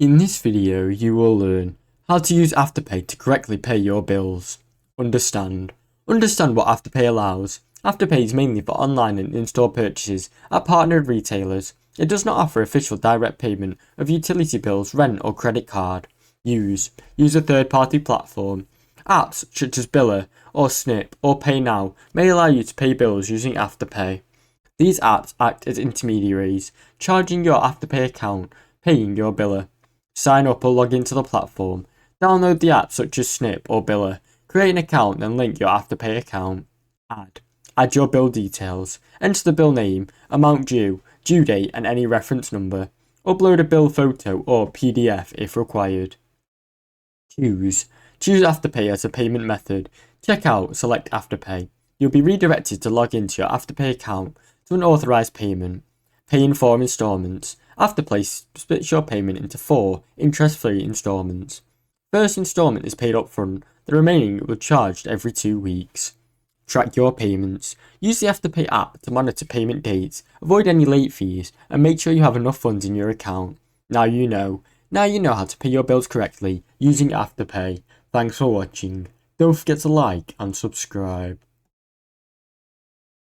In this video, you will learn how to use Afterpay to correctly pay your bills. Understand what Afterpay allows. Afterpay is mainly for online and in-store purchases at partnered retailers. It does not offer official direct payment of utility bills, rent or credit card. Use a third-party platform. Apps such as Biller or Sniip or Pay Now may allow you to pay bills using Afterpay. These apps act as intermediaries, charging your Afterpay account, paying your biller. Sign up or log into the platform. Download the apps such as Sniip or Biller. Create an account and link your Afterpay account. Add your bill details. Enter the bill name, amount due, due date and any reference number. Upload a bill photo or PDF if required. Choose Afterpay as a payment method. Check out, select Afterpay. You'll be redirected to log into your Afterpay account to an authorized payment. Pay in 4 installments. Afterpay splits your payment into 4 interest-free installments. First installment is paid up front, the remaining will be charged every 2 weeks. Track your payments. Use the Afterpay app to monitor payment dates, avoid any late fees, and make sure you have enough funds in your account. Now you know how to pay your bills correctly using Afterpay. Thanks for watching. Don't forget to like and subscribe.